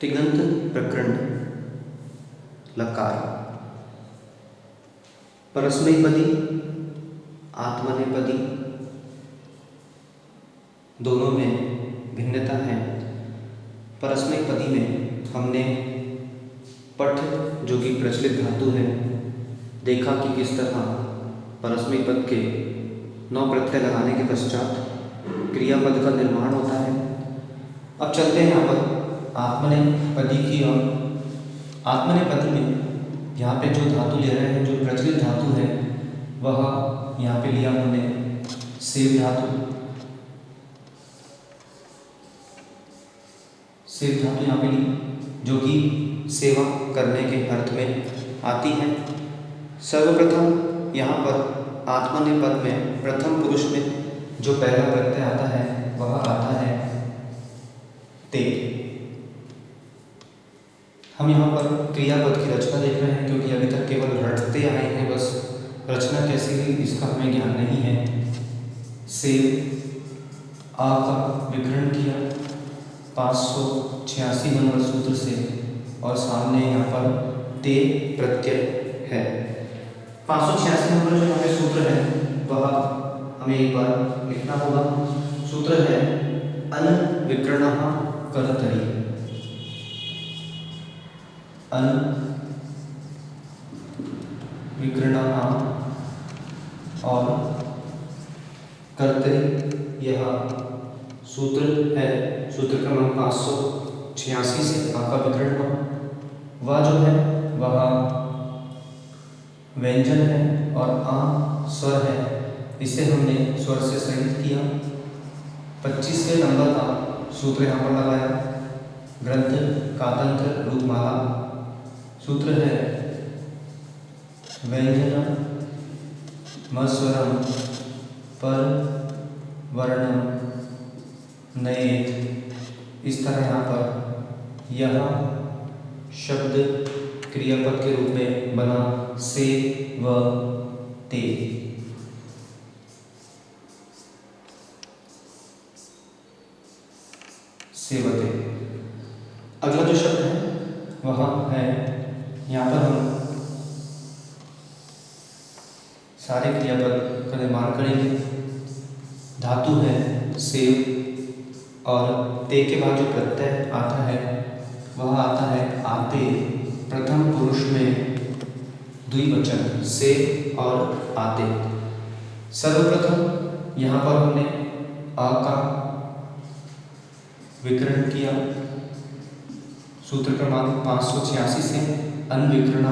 तिङन्त प्रकरण लकार। परस्मैपदी, आत्मनेपदी दोनों में भिन्नता है। परस्मैपदी में हमने पठ जो कि प्रचलित धातु है देखा कि किस तरह परस्मैपद के 9 प्रत्यय लगाने के पश्चात क्रियापद का निर्माण होता है। अब चलते हैं यहाँ पर आत्मनेपदी की ओर। आत्मनेपदी में यहाँ पे जो धातु ले रहे हैं, जो प्रचलित धातु है वह यहाँ पे लिया हमने सेव धातु। सेव धातु यहाँ पे ली जो कि सेवा करने के अर्थ में आती है। सर्वप्रथम यहाँ पर आत्मनेपद में प्रथम पुरुष में जो पहला प्रत्यय आता है वह आता है ते। हम यहाँ पर क्रियापद की रचना देख रहे हैं क्योंकि अभी तक केवल रटते आए हैं, बस रचना कैसे हुई इसका हमें ज्ञान नहीं है। से आ का विग्रहण किया 586 नंबर सूत्र से और सामने यहाँ पर ते प्रत्यय है। 586 नंबर जो हमें सूत्र है वह हमें एक बार लिखना होगा। सूत्र है अन विकर्णः कर्तरि। अन विकर्णः और कर्तरि यह सूत्र है। सूत्र क्रमांक 586 से आ का विकर्ण हुआ। वह जो है वह व्यंजन है और आ स्वर है। इसे हमने स्वर से सहित किया। 25वें नंबर का सूत्र यहाँ पर लगाया। ग्रंथ कातंत्र रूपमाला। सूत्र है व्यंजन मस्वरम पर वर्णम नयेत। इस तरह यहाँ पर यह शब्द क्रियापद के रूप में बना से व ते। सेवते। अगला जो शब्द है वह है, यहाँ पर हम सारे क्रियापद का निर्माण करेंगे। धातु है सेव और ते के बाद जो प्रत्यय आता है वह आता है आते। प्रथम पुरुष में द्विवचन से और आते। सर्वप्रथम यहाँ पर हमने आ का विकर्ण किया। सूत्र क्रमांक 586 से अनविकर्ण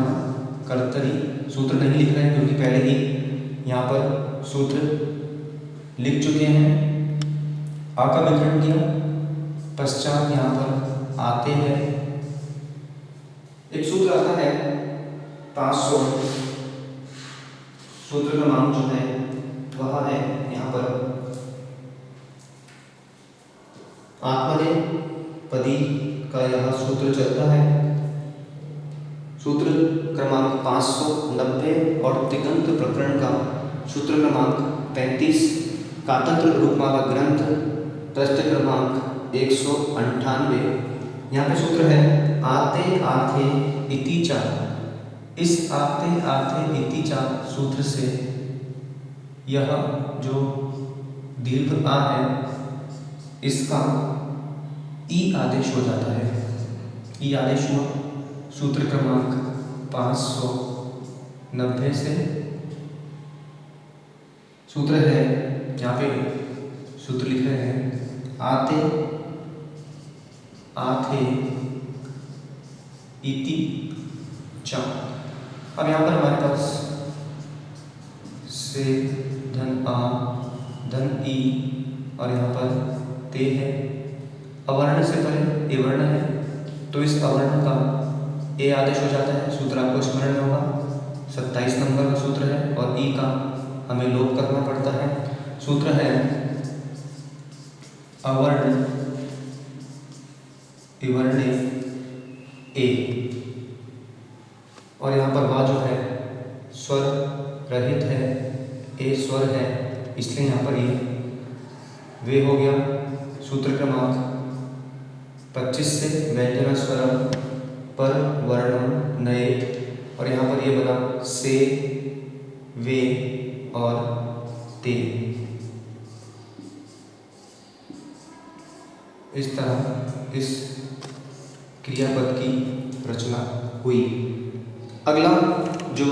कर्तरि। सूत्र नहीं लिख रहे हैं क्योंकि पहले ही यहाँ पर सूत्र लिख चुके हैं। आ का विकर्ण किया, पश्चात यहाँ पर आते हैं। एक सूत्र आता है 500। सूत्र क्रमांक जो है वह है यहाँ पर आत्मनेपदी का यह सूत्र चलता है। सूत्र क्रमांक 590 और तिङन्त प्रकरण का सूत्र क्रमांक 35। कातंत्र रूपमाला ग्रंथ पृष्ठ क्रमांक 198। यहाँ पे सूत्र है आते आथे इति चा। इस आते आथे इति चा सूत्र से यह जो दीर्घ आ है इसका ई आदेश हो जाता है। ई आदेश हुआ सूत्र क्रमांक 590 से। सूत्र है यहाँ पे सूत्र लिख रहे हैं आते आथे इति चा। अब यहाँ पर हमारे पास से धन आ धन ई और यहाँ पर ते है। अवर्ण से परे ए वर्ण है तो इस अवर्ण का ए आदेश हो जाता है। सूत्र आपको स्मरण में होगा, 27 नंबर का सूत्र है और ई का हमें लोप करना पड़ता है। सूत्र है अवर्ण विवर्णे ए। और यहाँ पर वा जो है स्वर रहित है, ए स्वर है, इसलिए यहाँ पर ये वे हो गया। सूत्र क्रमांक 25 से व्यंजन स्वरम पर वर्णम नए, और यहाँ पर ये बना से, वे और ते। इस तरह इस क्रियापद की रचना हुई। अगला जो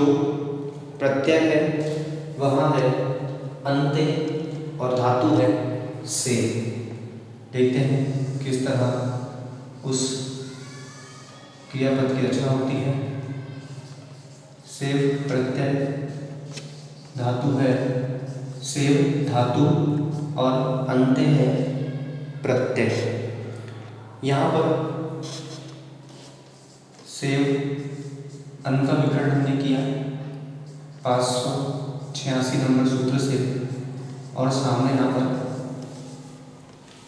प्रत्यय है वह है अंत्य और धातु है से। देखते हैं किस तरह उस क्रियापद की रचना होती है। सेव प्रत्यय, धातु है सेव धातु और अंत्य है प्रत्यय। यहाँ पर सेव अन का विकरण हमने किया 586 नंबर सूत्र से, और सामने यहाँ पर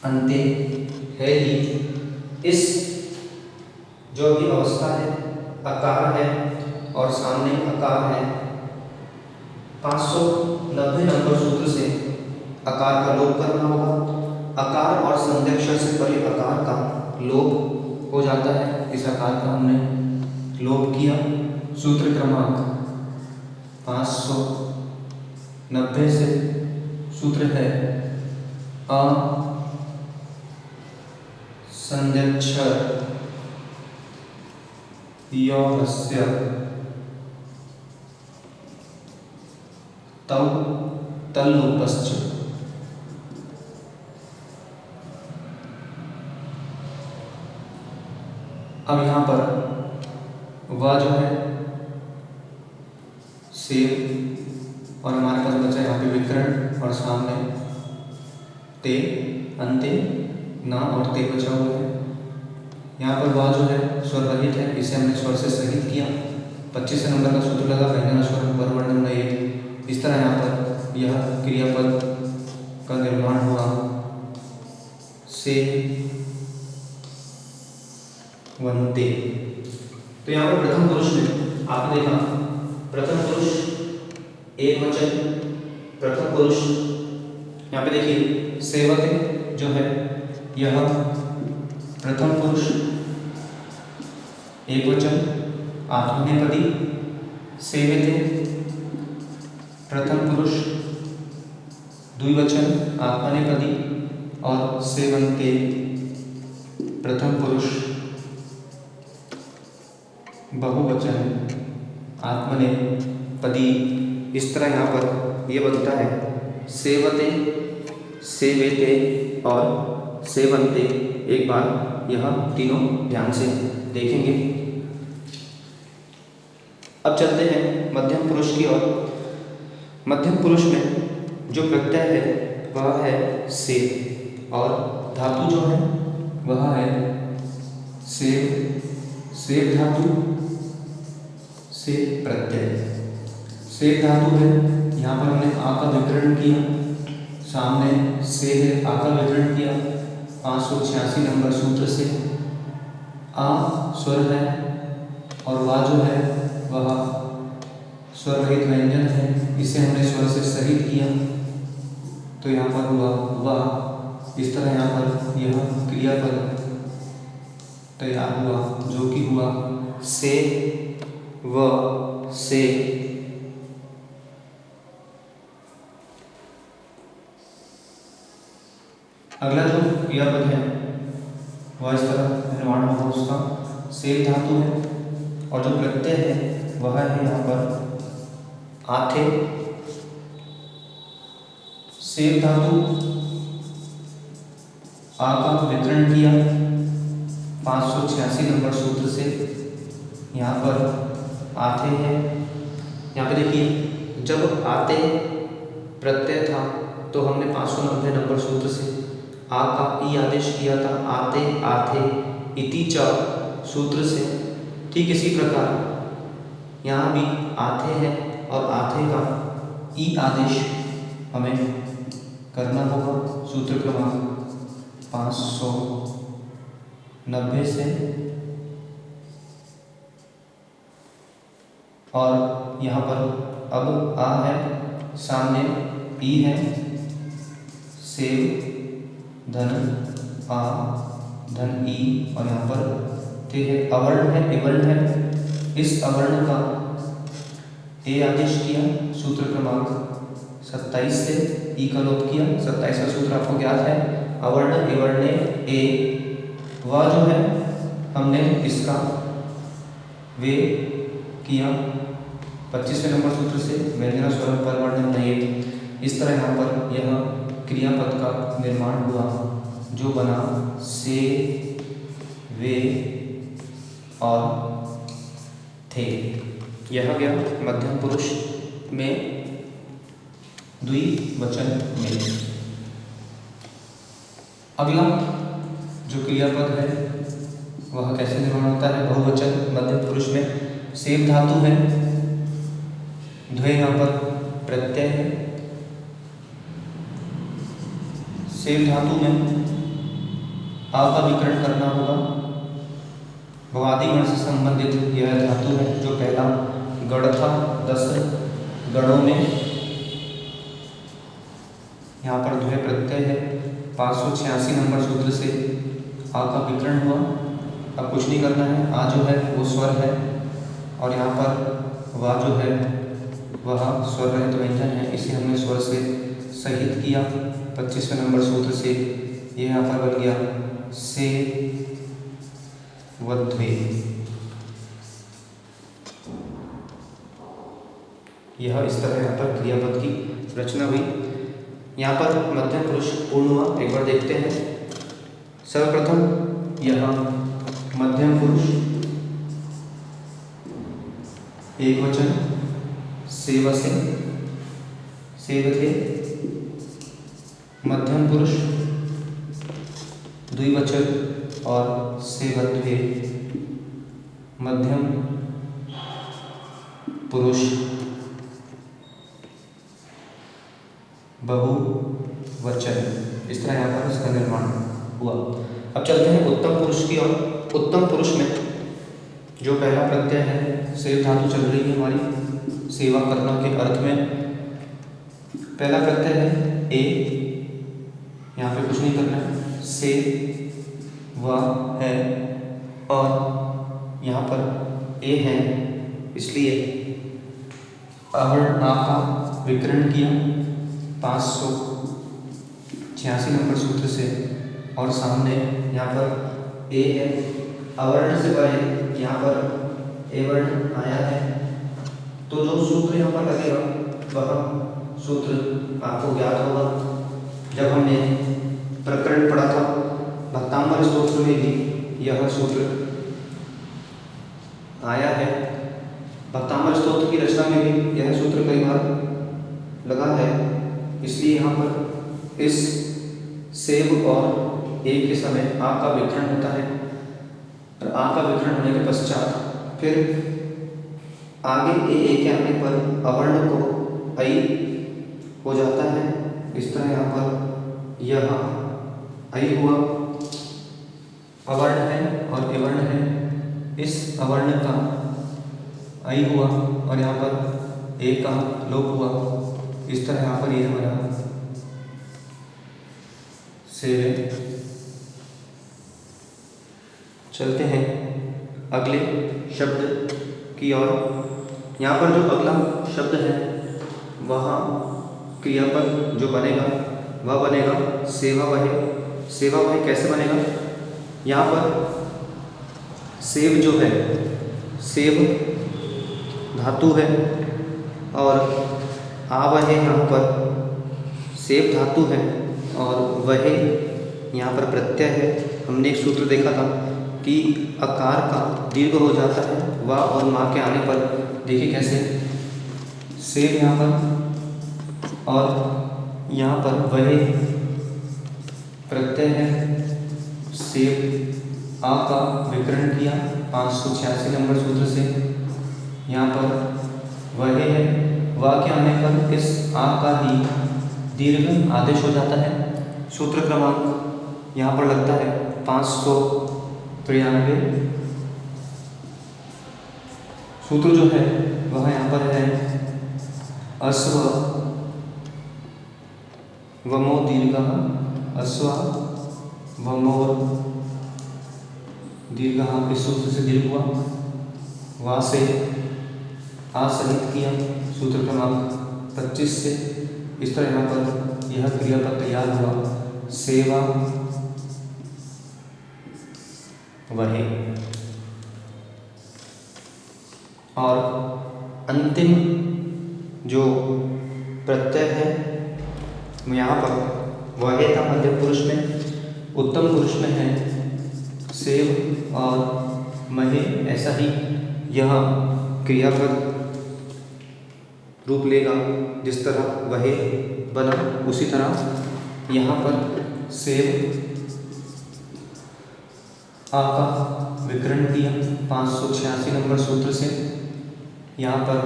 अंत्य है ही। इस जो भी अवस्था है अकार है और सामने अकार है, 590 नंबर सूत्र से अकार का लोप करना होगा। अकार और संध्यक्षर से परे अकार का लोप हो जाता है। इस अकार का हमने लोप किया। सूत्र क्रमांक 590 से सूत्र है अ संध्यक्षर योऽस्य तौ तल्लोपश्च। अब यहाँ पर वह जो है सेव, और हमारे पास बचा यहाँ पे विकर्ण और सामने ते, अंत्य ना और ते बचा हुआ है। यहाँ पर वह जो है स्वर रहित है, इसे हमने स्वर से सहित किया। 25 नंबर का सूत्र लगा व्यंजन स्वर पर वर्णम नए। इस तरह यहाँ पर यह क्रियापद का निर्माण हुआ से वन्ते। तो यहाँ पर प्रथम पुरुष में आपने देखा प्रथम पुरुष एक वचन, प्रथम पुरुष यहाँ पे देखिए सेवते जो है यह प्रथम पुरुष एक वचन आत्मनेपदी, सेवते प्रथम पुरुष द्विवचन आत्मनेपदी, और सेवन्ते प्रथम पुरुष बहुवचन आत्मनेपदी। इस तरह यहाँ पर यह बनता है सेवते, सेवेते और सेवन्ते। एक बार यह तीनों ध्यान से देखेंगे। अब चलते हैं मध्यम पुरुष की ओर। मध्यम पुरुष में जो प्रत्यय है वह है से, और धातु जो है वह है सेव, सेव धातु से प्रत्यय। सेव धातु है, यहाँ पर हमने आ का विकरण किया, सामने से है आ का विकरण किया 586 नंबर सूत्र से। आ स्वर है और वा जो है वह स्वर रहित व्यंजन है, इसे हमने स्वर से सहित किया। तो यहाँ पर हुआ वाह। इस तरह यहाँ पर यह क्रियापद तैयार हुआ जो कि हुआ से व से। अगला जो क्रियापद है वह इस तरह निर्माण होगा, उसका सेव धातु है, और जो प्रत्यय है वह है यहाँ पर आथे। सेव धातु आ का विकरण किया 586 नंबर सूत्र से। यहाँ पर आते है, यहाँ पे देखिए जब आते प्रत्यय था तो हमने 590 नंबर सूत्र से आ का ई आदेश किया था, आते आथे इति च सूत्र से। ठीक इसी प्रकार यहाँ भी आते है और आते का ई आदेश हमें करना होगा। सूत्र क्रमांक 590 से, और यहाँ पर अब आ है, सामने ई है, सेव धन आ धन ई और यहाँ पर ते है। अवर्ण है, इवर्ण है। इस अवर्ण का ए आदेश किया सूत्र क्रमांक 27 से, ई का लोप किया। 27 का सूत्र आपको ज्ञात है, अवर्ण इवर्ण ए। वह जो है हमने इसका वे किया 25वें नंबर सूत्र से, व्यंजना स्वर्ण परवर्ण नहीं। इस तरह यहाँ पर यह क्रियापद का निर्माण हुआ जो बना से, वे और थे। यह गया मध्यम पुरुष में द्विवचन में। अगला जो क्रियापद है वह कैसे निर्माण होता है बहुवचन मध्यम पुरुष में। सेव धातु है, द्वे यहाँ पर प्रत्यय है। सेव धातु में आ का विकरण करना होगा। भवादि गण से संबंधित यह धातु है जो पहला गण था 10 गणों में। यहाँ पर द्वे प्रत्यय है। 586 नंबर सूत्र से आ का विकरण हुआ। अब कुछ नहीं करना है, आ जो है वो स्वर है और यहाँ पर वा जो है वह स्वर रहित व्यंजन है। इसे हमने स्वर से सहित किया 25वें नंबर सूत्र से। ये यहाँ पर बन गया से वध्वे। यह इस तरह यहाँ पर क्रियापद की रचना हुई। यहाँ पर मध्यम पुरुष पूर्ण हुआ, एक बार देखते हैं। सर्वप्रथम यह मध्यम पुरुष एक वचन सेवसे, सेवथे। मध्यम पुरुष द्विवचन और सेवत्वे। मध्यम पुरुष बहुवचन। इस तरह यहाँ पर इसका निर्माण हुआ। अब चलते हैं उत्तम पुरुष की ओर। उत्तम पुरुष में जो पहला प्रत्यय है, सेव धातु चल रही है हमारी सेवा करना के अर्थ में। पहला प्रत्यय है ए, यहाँ पे कुछ नहीं करना है। से व है और यहाँ पर ए है, इसलिए अवर्ण आ का विकरण किया 586 नंबर सूत्र से और सामने यहाँ पर ए है। अवर्ण से पहले यहाँ पर ए वर्ण आया है, तो जो सूत्र यहाँ पर लगेगा वह सूत्र आपको ज्ञात होगा। जब हमने प्रकरण पढ़ा था भक्तांबर स्तोत्र में भी यह सूत्र आया है। भक्तांबर स्तोत्र की रचना में भी यह सूत्र कई बार लगा है, इसलिए यहाँ पर इस सेव और ए के समय आ का विकरण होता है और आ का विकरण होने के पश्चात फिर आगे ए के आने पर अवर्ण को ऐ हो जाता है। इस तरह यहाँ पर यह ऐ हुआ, अवर्ण है और इवर्ण है। इस अवर्ण का ऐ हुआ और यहाँ पर ए का लोप हुआ। इस तरह यहाँ पर ये हमारा सेवे। चलते हैं अगले शब्द की ओर। यहाँ पर जो अगला शब्द है वह क्रियापद जो बनेगा वह बनेगा सेवा वहे। सेवा वहे कैसे बनेगा? यहाँ पर सेव जो है, सेव धातु है और आवहे यहाँ पर सेव धातु है और वहे यहाँ पर प्रत्यय है। हमने एक सूत्र देखा था कि अकार का दीर्घ हो जाता है वा और माँ के आने पर। देखिए कैसे, सेव यहाँ पर और यहाँ पर वहे प्रत्यय है। सेव आ का विकरण किया 586 नंबर सूत्र से। यहाँ पर वहे है, वा के आने पर इस आ का ही दीर्घ आदेश हो जाता है। सूत्र क्रमांक यहाँ पर लगता है 593। सूत्र जो है वह यहाँ पर है अश्व वमो दीर्घ, अश्व वमोर दीर्घ इस सूत्र से दीर्घ हुआ, वहाँ से आ सहित किया सूत्र क्रमांक 25 से। इस तरह यहाँ पर यह क्रियापद तैयार हुआ, सेवा वहे। और अंतिम जो प्रत्यय है यहाँ पर वहे था मध्यम पुरुष में, उत्तम पुरुष में है सेव और महे। ऐसा ही यह क्रियापद रूप लेगा, जिस तरह वहे बना उसी तरह यहाँ पर सेव आ का विकरण किया 586 नंबर सूत्र से। यहाँ पर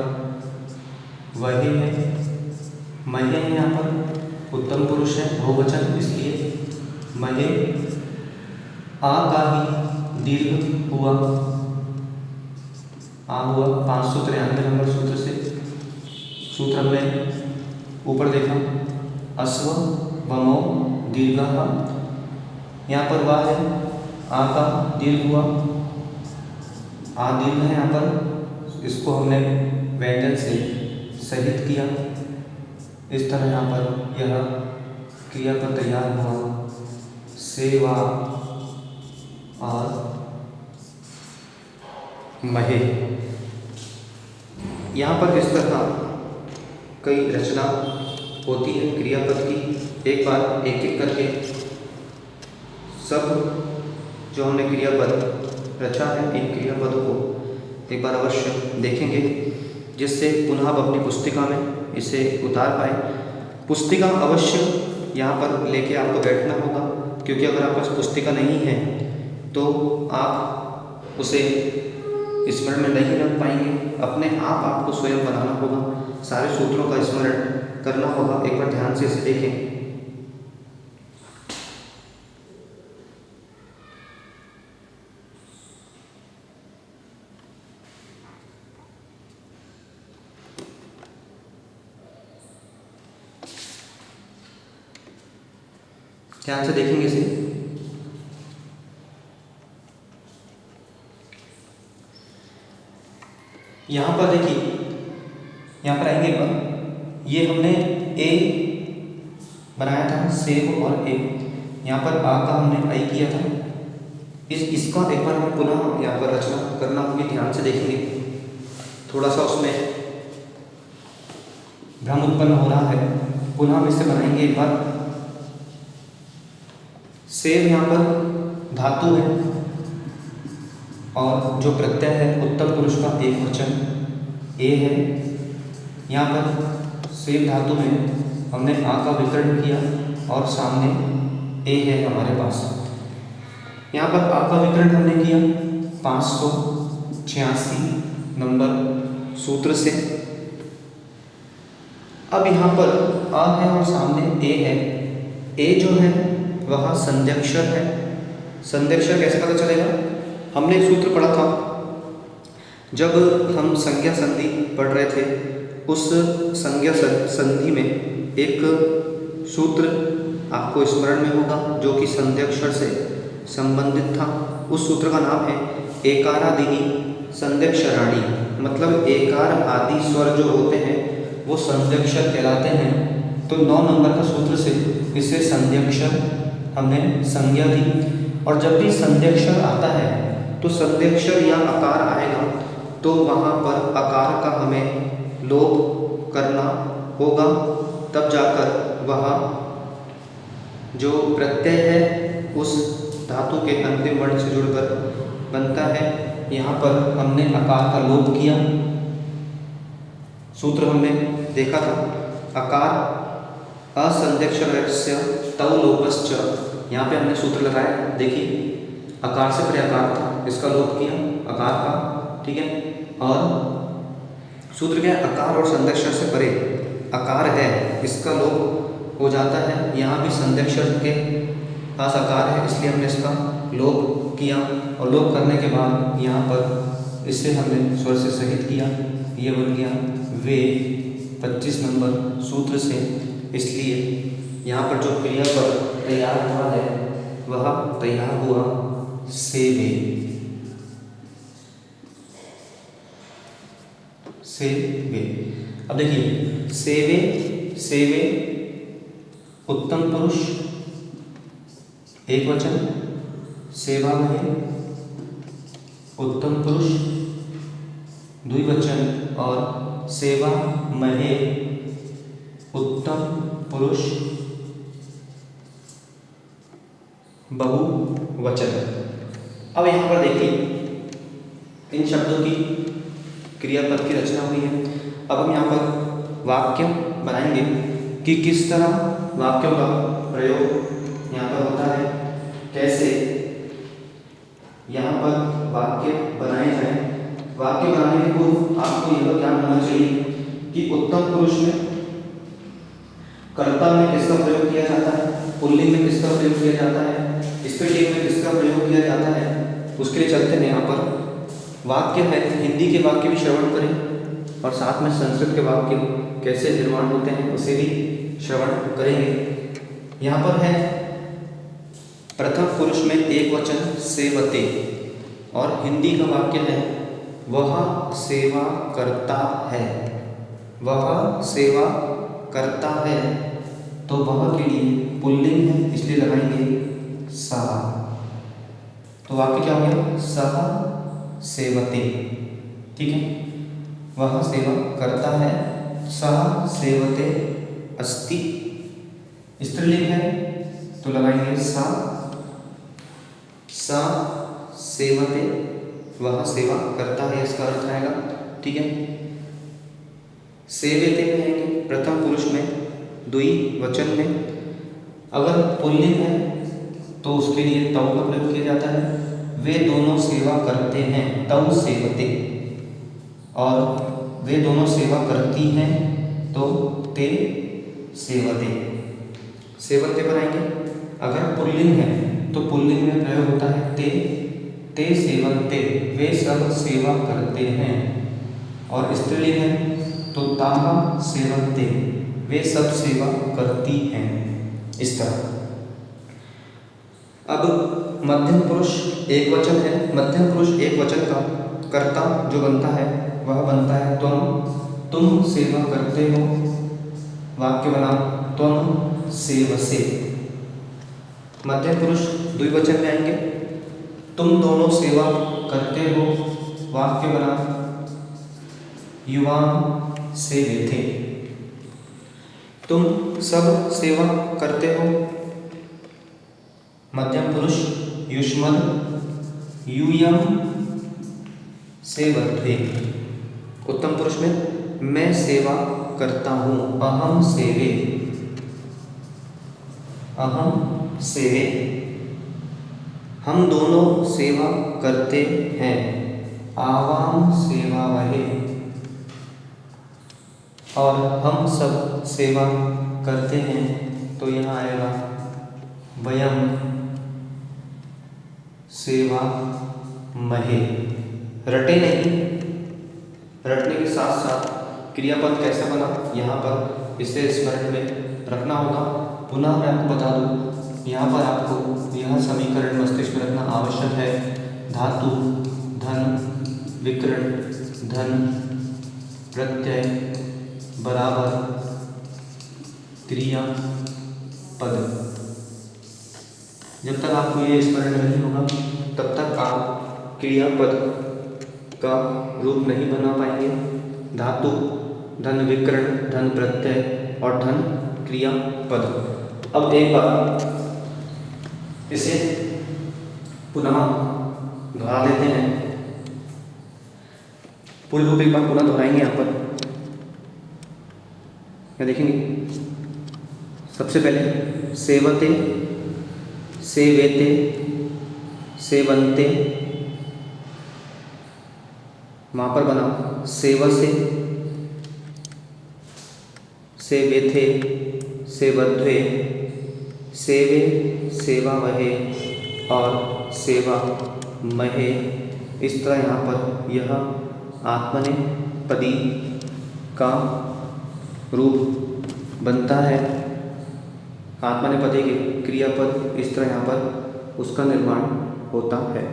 वहे है, महे है, यहाँ पर उत्तम पुरुष है बहुवचन, इसलिए महे। आ का ही दीर्घ हुआ, आ हुआ 593 नंबर सूत्र से। सूत्र हमने ऊपर देखा, अश्व वमो दीर्घ। यहाँ पर वाह है, आ का दीर्घ हुआ, आ दीर्घ है यहाँ पर, इसको हमने व्यंजन से सहित किया। इस तरह यहाँ पर यह क्रियापद तैयार हुआ, सेवा और महे। यहाँ पर इस तरह कई रचना होती है क्रियापद की। एक बार एक एक करके सब जो हमने क्रियापद रचा है, इन क्रियापदों को एक बार अवश्य देखेंगे, जिससे पुनः आप अपनी पुस्तिका में इसे उतार पाए। पुस्तिका अवश्य यहाँ पर लेके आपको बैठना होगा, क्योंकि अगर आपके पास पुस्तिका नहीं है तो आप उसे स्मरण में नहीं रख पाएंगे। अपने आप आपको स्वयं बनाना होगा, सारे सूत्रों का स्मरण करना होगा। एक बार ध्यान से इसे देखें। ध्यान से देखेंगे इसे। यहाँ पर देखिए, यहाँ पर आएंगे पर ये हमने ए बनाया था, सेव और ए। यहाँ पर आ का हमने आई किया था। इसका एक बार हमें पुनः यहाँ पर रचना करना होगी, ध्यान से देखेंगे। थोड़ा सा उसमें भ्रम उत्पन्न हो रहा है, पुनः हम इसे बनाएंगे एक बार। सेव यहाँ पर धातु है और जो प्रत्यय है उत्तम पुरुष का एक वचन ए है। यहाँ पर सेव धातु में हमने आ का विकर्ण किया और सामने ए है हमारे पास। यहाँ पर आ का विकर्ण हमने किया 586 नंबर सूत्र से। अब यहाँ पर आ है और सामने ए है। ए जो है वह संध्यक्षर है। संध्यक्षर कैसे पता चलेगा? हमने एक सूत्र पढ़ा था जब हम संज्ञा संधि पढ़ रहे थे। उस संज्ञा संधि में एक सूत्र आपको स्मरण में होगा जो कि संध्यक्षर से संबंधित था। उस सूत्र का नाम है एकारादिनी संध्यक्षराणि। मतलब एकार आदि स्वर जो होते हैं वो संध्यक्षर कहलाते हैं। तो 9 नंबर का सूत्र से इसे संध्यक्षर हमने संज्ञा दी। और जब भी संध्यक्षर आता है तो संध्यक्षर या आकार आएगा तो वहाँ पर आकार का हमें लोप करना होगा, तब जाकर वह जो प्रत्यय है उस धातु के अंतिम वर्ण से जुड़कर बनता है। यहाँ पर हमने आकार का लोप किया। सूत्र हमने देखा था, आकार असंध्यक्षरस्य तौ लोपश्च। यहाँ पे हमने सूत्र लगाया, देखिए आकार से परे आकार था, इसका लोप किया आकार का, ठीक है। और सूत्र क्या है? आकार और संध्यक्षर से परे आकार है, इसका लोप हो जाता है। यहाँ भी संध्यक्षर के पास आकार है, इसलिए हमने इसका लोप किया। और लोप करने के बाद यहाँ पर इससे हमने स्वर से सहित किया, ये बन गया वे 25 नंबर सूत्र से। इसलिए यहाँ पर जो क्रियापद तैयार हुआ है वह तैयार हुआ सेवे। सेवे। अब देखिए सेवे, सेवे उत्तम पुरुष एक वचन, सेवा में उत्तम पुरुष द्विवचन और सेवा महे उत्तम पुरुष बहुवचन। अब यहाँ पर देखिए इन शब्दों की क्रियापद की रचना हुई है। अब हम यहाँ पर वाक्य बनाएंगे कि किस तरह वाक्यों का प्रयोग यहाँ पर होता है, कैसे यहाँ पर वाक्य बनाए जाए। वाक्य बनाने के पूर्व आपको यह ध्यान होना चाहिए कि उत्तम पुरुष में कर्ता में किसका प्रयोग किया जाता है, पुल्लिंग में किसका प्रयोग किया जाता है, स्त्रीलिंग में किसका प्रयोग किया जाता है। उसके लिए चलते हैं यहाँ पर वाक्य है, हिंदी के वाक्य भी श्रवण करें और साथ में संस्कृत के वाक्य कैसे निर्माण होते हैं उसे भी श्रवण करेंगे। यहाँ पर है प्रथम पुरुष में एक वचन सेवते और हिंदी का वाक्य है वह सेवा करता है, वह सेवा करता है। तो वह के लिए पुल्लिंग है इसलिए लगाएंगे सह। तो वाक्य क्या हो गया, सह सेवते। ठीक है, वह सेवा करता है, सह सेवते अस्ति। स्त्रीलिंग है तो लगाएंगे सा, सा सेवते, वह सेवा करता है इसका अर्थ आएगा। ठीक है, सेवते में आएंगे प्रथम पुरुष में द्विवचन में। अगर पुल्लिंग है तो उसके लिए तव का प्रयोग किया जाता है, वे दोनों सेवा करते हैं, तव सेवते। और वे दोनों सेवा करती हैं तो ते सेवते, सेवते बनाएंगे। अगर पुल्लिंग है तो पुल्लिंग में प्रयोग होता है ते, ते सेवन्ते, वे सब सेवा करते हैं। और स्त्रीलिंग है तो ताः सेवन्ते, वे सब सेवा करती हैं। इस तरह अब मध्यम पुरुष एक वचन है, मध्यम पुरुष एक वचन का कर्ता जो बनता है वह बनता है तुम सेवा करते हो। वाक्य बना त्वं सेवसे। मध्यम पुरुष द्विवचन में आएंगे तुम दोनों सेवा करते हो। वाक्य बना युवां सेवेते। तुम सब सेवा करते हो। मध्यम पुरुष युष्मद् यूयं सेवते। उत्तम पुरुष में मैं सेवा करता हूँ, अहम सेवे, अहम सेवे। हम दोनों सेवा करते हैं, आवाम सेवावहे। और हम सब सेवा करते हैं तो यहाँ आएगा वयम सेवामहे। रटे नहीं, रटने के साथ साथ क्रियापद कैसा बना यहाँ पर इसे स्मरण में रखना होगा। पुनः मैं आपको बता दूँ, यहाँ पर आपको यह समीकरण मस्तिष्क में रखना आवश्यक है। धातु धन विकरण धन प्रत्यय बराबर क्रिया पद। जब तक आपको ये स्मरण नहीं होगा तब तक आप क्रियापद का रूप नहीं बना पाएंगे। धातु धन विकरण धन प्रत्यय और धन क्रिया पद। अब एक बार इसे पुनः दोहरा देते हैं। पूरे रूप एक बार पुनः दोहराएंगे। यहाँ पर क्या देखेंगे, सबसे पहले सेवते, सेवेते, सेवन्ते, वहाँ पर बना सेवसे, सेवेथे, सेवध्वे, सेवे, सेवावहे और सेवामहे। इस तरह यहाँ पर यह आत्मनेपदी का रूप बनता है। आत्मनेपदी के क्रियापद इस तरह यहाँ पर उसका निर्माण होता है।